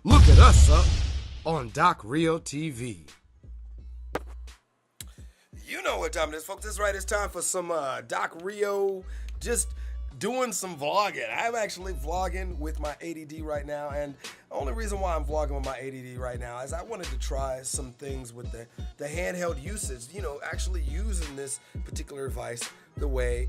Look at us up on Doc Reo TV. You know what time it is, folks. That's right. It's time for some Doc Reo, just doing some vlogging. I'm actually vlogging with my ADD right now, and the only reason why I'm vlogging with my ADD right now is I wanted to try some things with the handheld usage, you know, actually using this particular device the way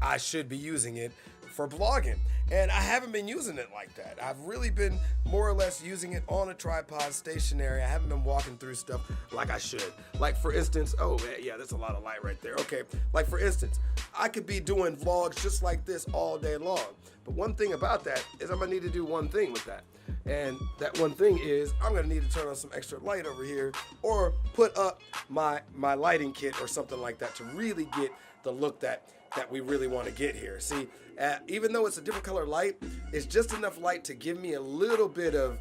I should be using it for vlogging. And I haven't been using it like that. I've really been more or less using it on a tripod, stationary. I haven't been walking through stuff like I should. Like for instance, oh yeah, that's a lot of light right there. Okay, like for instance, I could be doing vlogs just like this all day long. But one thing about that is I'm gonna need to do one thing with that. And that one thing is I'm gonna need to turn on some extra light over here or put up my lighting kit or something like that to really get the look that we really want to get here. See, even though it's a different color light, it's just enough light to give me a little bit of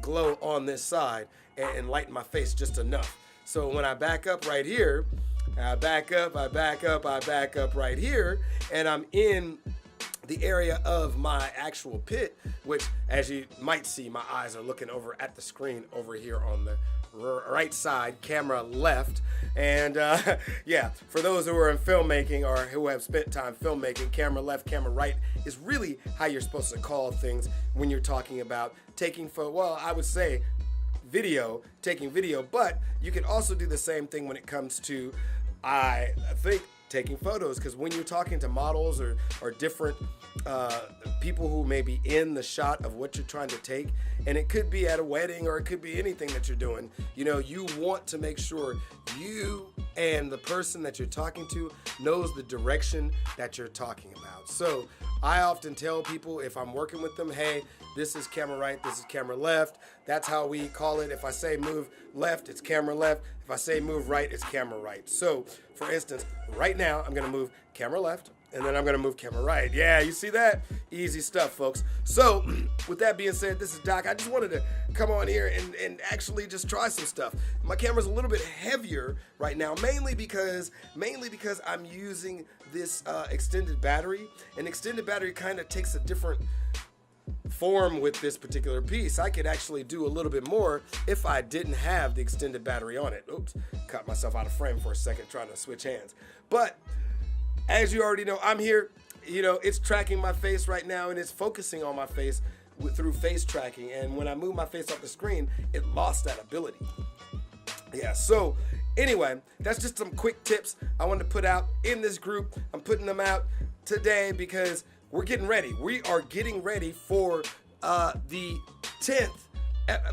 glow on this side and lighten my face just enough. So when I back up right here, I back up right here, and I'm in the area of my actual pit, which, as you might see, my eyes are looking over at the screen over here on the right side, camera left. And yeah, for those who are in filmmaking or who have spent time filmmaking, camera left, camera right is really how you're supposed to call things when you're talking about taking well, I would say taking video, but you can also do the same thing when it comes to, I think, taking photos, because when you're talking to models or different people who may be in the shot of what you're trying to take, and it could be at a wedding or it could be anything that you're doing, you know, you want to make sure you and the person that you're talking to knows the direction that you're talking about. So I often tell people, if I'm working with them, hey, this is camera right, this is camera left. That's how we call it. If I say move left, it's camera left. If I say move right, it's camera right. So, for instance, right now, I'm gonna move camera left, and then I'm gonna move camera right. Yeah, you see that? Easy stuff, folks. So, with that being said, this is Doc. I just wanted to come on here and actually just try some stuff. My camera's a little bit heavier right now, mainly because I'm using this extended battery. An extended battery kind of takes a different form with this particular piece. I could actually do a little bit more if I didn't have the extended battery on it. Oops, caught myself out of frame for a second trying to switch hands. But as you already know, I'm here. You know, it's tracking my face right now, and it's focusing on my face through face tracking. And when I move my face off the screen, it lost that ability. Yeah, so anyway, that's just some quick tips I wanted to put out in this group. I'm putting them out today because we're getting ready. We are getting ready for the 10th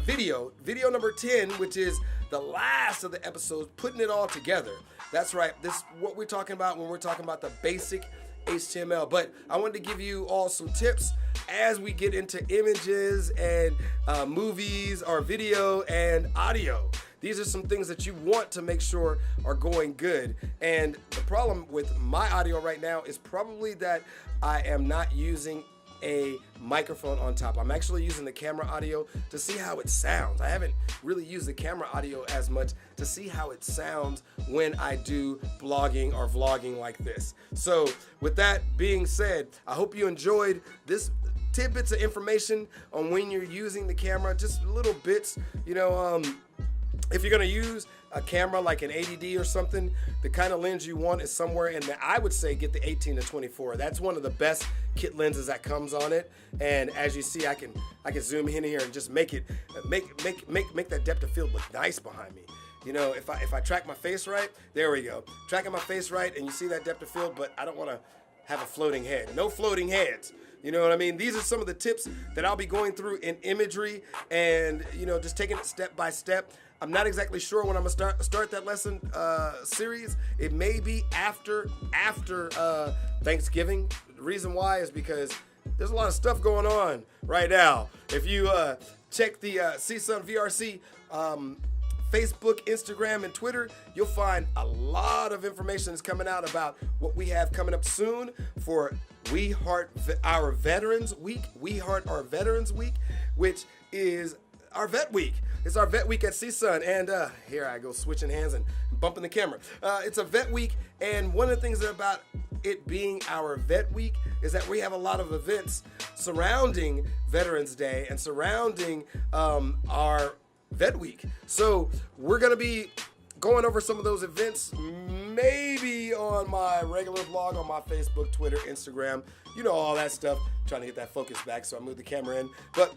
video number 10, which is the last of the episodes, putting it all together. That's right. This is what we're talking about when we're talking about the basic HTML. But I wanted to give you all some tips as we get into images and movies or video and audio. These are some things that you want to make sure are going good. And the problem with my audio right now is probably that I am not using a microphone on top. I'm actually using the camera audio to see how it sounds. I haven't really used the camera audio as much to see how it sounds when I do blogging or vlogging like this. So with that being said, I hope you enjoyed this tidbits of information on when you're using the camera, just little bits, you know, if you're gonna use a camera like an ADD or something, the kind of lens you want is somewhere in the, I would say get the 18 to 24. That's one of the best kit lenses that comes on it. And as you see, I can zoom in here and just make that depth of field look nice behind me. You know, if I track my face right, there we go. Tracking my face right, and you see that depth of field, but I don't want to have a floating head. No floating heads. You know what I mean? These are some of the tips that I'll be going through in imagery and, you know, just taking it step by step. I'm not exactly sure when I'm gonna start that lesson series. It may be after Thanksgiving. The reason why is because there's a lot of stuff going on right now. If you check the CSUN VRC Facebook, Instagram, and Twitter, you'll find a lot of information that's coming out about what we have coming up soon for We Heart Our Veterans Week, which is our Vet Week. It's our vet week at CSUN, and here I go switching hands and bumping the camera. It's a vet week, and one of the things about it being our vet week is that we have a lot of events surrounding Veterans Day and surrounding our vet week. So we're gonna be going over some of those events, maybe on my regular blog, on my Facebook, Twitter, Instagram, you know, all that stuff. I'm trying to get that focus back, so I moved the camera in. But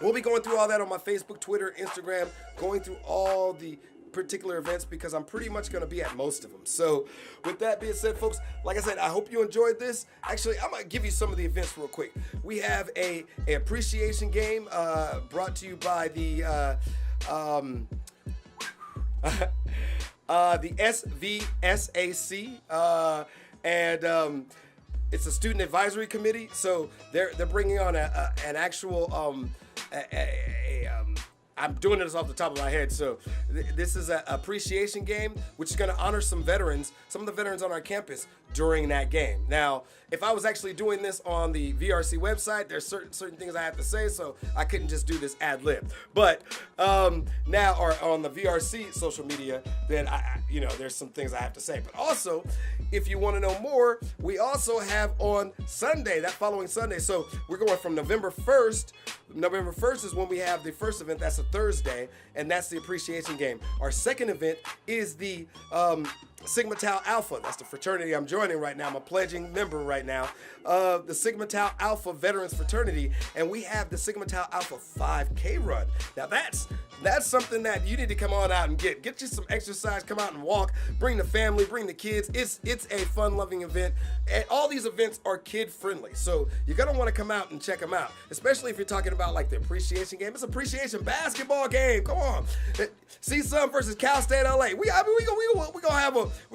we'll be going through all that on my Facebook, Twitter, Instagram, going through all the particular events because I'm pretty much going to be at most of them. So with that being said, folks, like I said, I hope you enjoyed this. Actually, I'm going to give you some of the events real quick. We have a appreciation game brought to you by the SVSAC, and it's a student advisory committee. So they're bringing on an actual I'm doing this off the top of my head. So this is an appreciation game, which is going to honor some veterans, some of the veterans on our campus during that game. Now, if I was actually doing this on the VRC website, there's certain things I have to say, so I couldn't just do this ad lib. But now, or on the VRC social media, then there's some things I have to say. But also, if you want to know more, we also have on Sunday, that following Sunday. So we're going from November 1st. November 1st is when we have the first event. That's a Thursday, and that's the appreciation game. Our second event is the Sigma Tau Alpha. That's the fraternity I'm joining right now. I'm a pledging member right now. The Sigma Tau Alpha Veterans Fraternity, and we have the Sigma Tau Alpha 5K run. Now that's something that you need to come on out and get you some exercise, come out and walk, bring the family, bring the kids. It's a fun-loving event, and all these events are kid-friendly, so you're gonna want to come out and check them out, especially if you're talking about like the appreciation game. It's an appreciation basketball game. Come on, CSUN versus Cal State LA. We're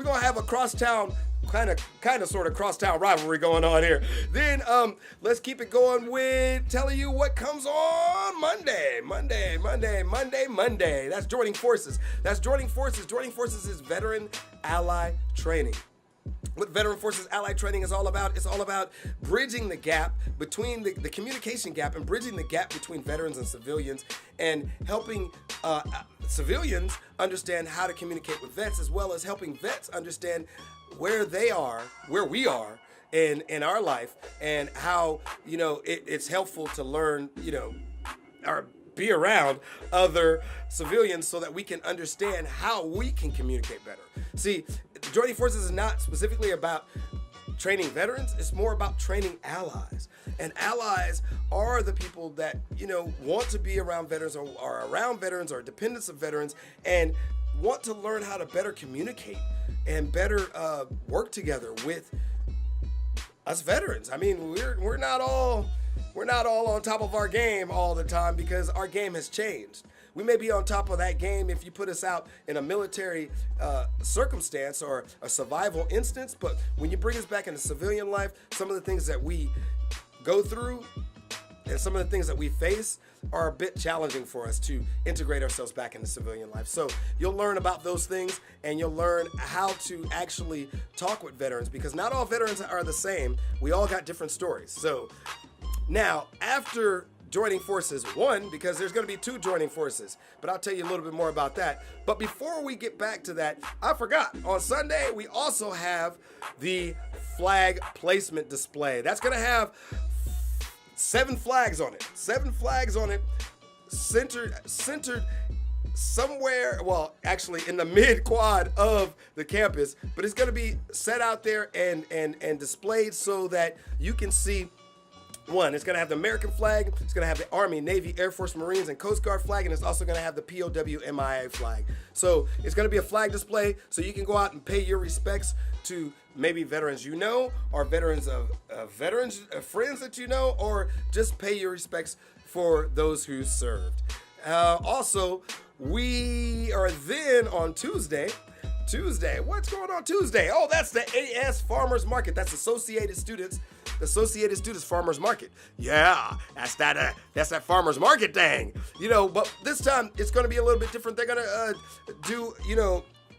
gonna have a cross-town kind of sort of crosstown rivalry going on here. Then let's keep it going with telling you what comes on Monday. That's joining forces. Joining forces is veteran ally training. What Veteran Forces Allied Training is all about, it's all about bridging the gap between the communication gap and bridging the gap between veterans and civilians, and helping civilians understand how to communicate with vets, as well as helping vets understand where we are in our life, and how it's helpful to learn or be around other civilians so that we can understand how we can communicate better. See, joining forces is not specifically about training veterans, it's more about training allies. And allies are the people that want to be around veterans, or are around veterans, or dependents of veterans, and want to learn how to better communicate and better work together with us veterans. I mean, we're not all on top of our game all the time, because our game has changed. We may be on top of that game if you put us out in a military circumstance or a survival instance, but when you bring us back into civilian life, some of the things that we go through and some of the things that we face are a bit challenging for us to integrate ourselves back into civilian life. So you'll learn about those things, and you'll learn how to actually talk with veterans, because not all veterans are the same. We all got different stories. So now, after joining forces, one, because there's going to be two joining forces, but I'll tell you a little bit more about that. But before we get back to that, I forgot, on Sunday, we also have the flag placement display. That's going to have 7 flags on it. 7 flags on it, centered somewhere, well, actually in the mid-quad of the campus, but it's going to be set out there and displayed so that you can see. One, it's going to have the American flag, it's going to have the Army, Navy, Air Force, Marines, and Coast Guard flag, and it's also going to have the POW MIA flag. So it's going to be a flag display, so you can go out and pay your respects to maybe veterans or veterans of friends that or just pay your respects for those who served. Also, we are then on Tuesday, what's going on Tuesday? Oh, that's the AS Farmers Market. That's Associated Students Farmers Market. Yeah, that's that Farmers Market thing. But this time it's going to be a little bit different. They're going to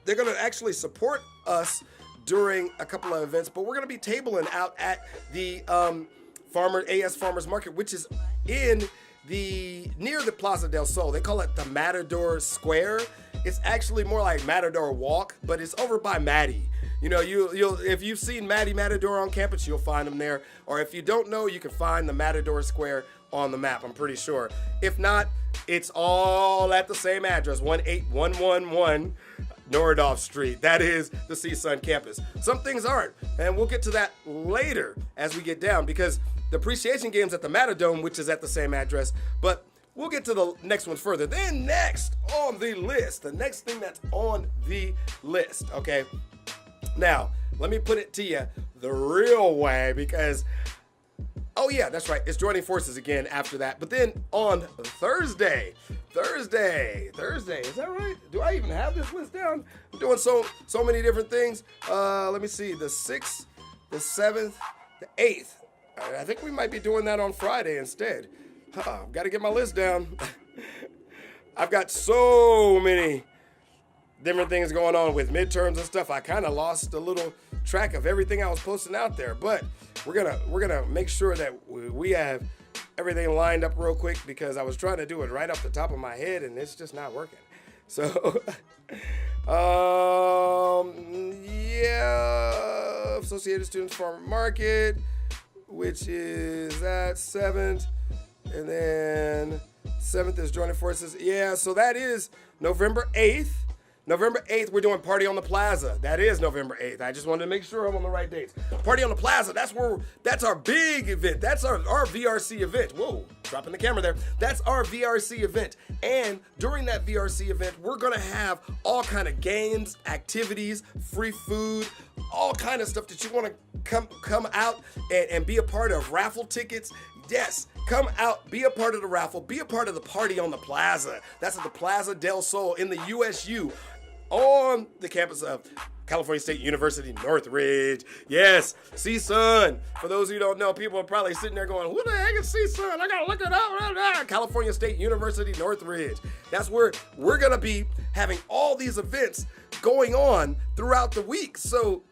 they're going to actually support us during a couple of events, but we're going to be tabling out at the AS Farmers Market, which is in near the Plaza del Sol, they call it the Matador Square. It's actually more like Matador Walk, but it's over by Maddie. You know, you'll if you've seen Maddie Matador on campus, you'll find them there. Or if you don't know, you can find the Matador Square on the map, I'm pretty sure. If not, it's all at the same address, 18111 Norodolph Street. That is the CSUN campus. Some things aren't, and we'll get to that later as we get down, because the appreciation game's at the Matadome, which is at the same address, but we'll get to the next one further. Then next on the list, the next thing that's on the list, okay? Now, let me put it to you the real way, because, oh yeah, that's right, it's joining forces again after that. But then on Thursday, is that right? Do I even have this list down? I'm doing so many different things. Let me see, the 6th, the 7th, the 8th. I think we might be doing that on Friday instead. I've got to get my list down. I've got so many different things going on with midterms and stuff. I kind of lost a little track of everything I was posting out there, but we're gonna make sure that we have everything lined up real quick, because I was trying to do it right off the top of my head and it's just not working. So yeah, Associated Students Farmer Market, which is at 7th, and then 7th is joining forces. Yeah, so that is November 8th. November 8th, we're doing Party on the Plaza. That is November 8th. I just wanted to make sure I'm on the right dates. Party on the Plaza, that's our big event. That's our VRC event. Whoa, dropping the camera there. That's our VRC event. And during that VRC event, we're gonna have all kind of games, activities, free food, all kind of stuff that you wanna come out and be a part of. Raffle tickets. Yes, come out, be a part of the raffle, be a part of the Party on the Plaza. That's at the Plaza del Sol in the USU on the campus of California State University, Northridge. Yes, CSUN. For those who don't know, people are probably sitting there going, who the heck is CSUN? I gotta look it up. California State University, Northridge. That's where we're gonna be having all these events going on throughout the week. So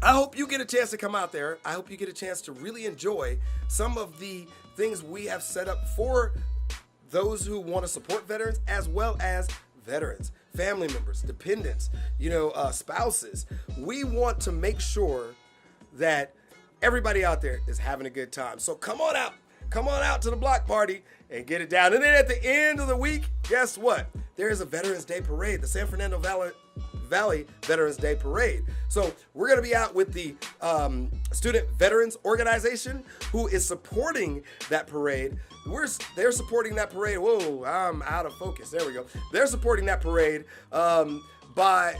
I hope you get a chance to come out there. I hope you get a chance to really enjoy some of the things we have set up for those who want to support veterans, as well as veterans, family members, dependents, spouses. We want to make sure that everybody out there is having a good time. So come on out to the block party and get it down. And then at the end of the week, guess what? There is a Veterans Day Parade, the San Fernando Valley Veterans Day Parade. So we're going to be out with the Student Veterans Organization, who is supporting that parade. They're supporting that parade. Whoa, I'm out of focus. There we go. They're supporting that parade by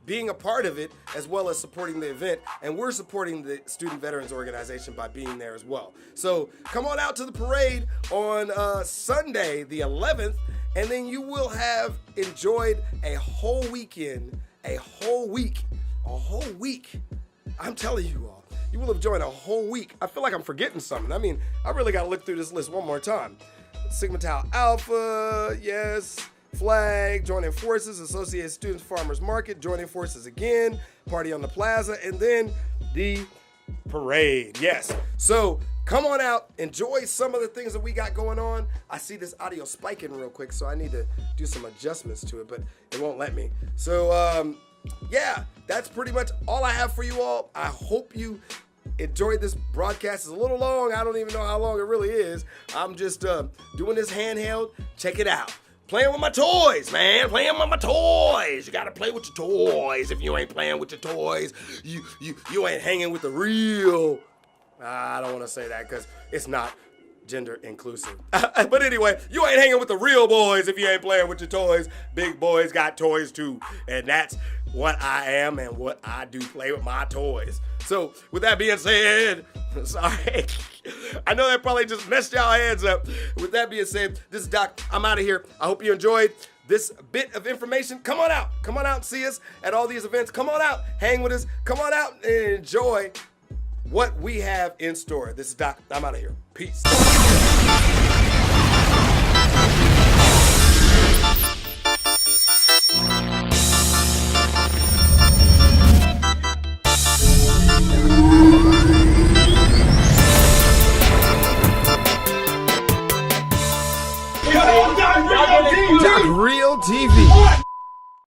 being a part of it, as well as supporting the event. And we're supporting the Student Veterans Organization by being there as well. So come on out to the parade on Sunday, the 11th, and then you will have enjoyed a whole weekend, a whole week. I'm telling you all, you will have enjoyed a whole week. I feel like I'm forgetting something. I mean, I really got to look through this list one more time. Sigma Tau Alpha, yes. Flag, joining forces, Associated Students Farmers Market, joining forces again, Party on the Plaza, and then the parade. Yes. So come on out, enjoy some of the things that we got going on. I see this audio spiking real quick, so I need to do some adjustments to it, but it won't let me. So yeah, that's pretty much all I have for you all. I hope you enjoyed this broadcast. It's a little long. I don't even know how long it really is. I'm just doing this handheld. Check it out. Playing with my toys, man. Playing with my toys. You gotta play with your toys. If you ain't playing with your toys, you ain't hanging with the real. I don't want to say that because it's not gender inclusive. But anyway, you ain't hanging with the real boys if you ain't playing with your toys. Big boys got toys too. And that's what I am and what I do, play with my toys. So with that being said, sorry. I know that probably just messed y'all heads up. With that being said, this is Doc. I'm out of here. I hope you enjoyed this bit of information. Come on out. Come on out and see us at all these events. Come on out. Hang with us. Come on out and enjoy what we have in store. This is Doc. I'm out of here. Peace.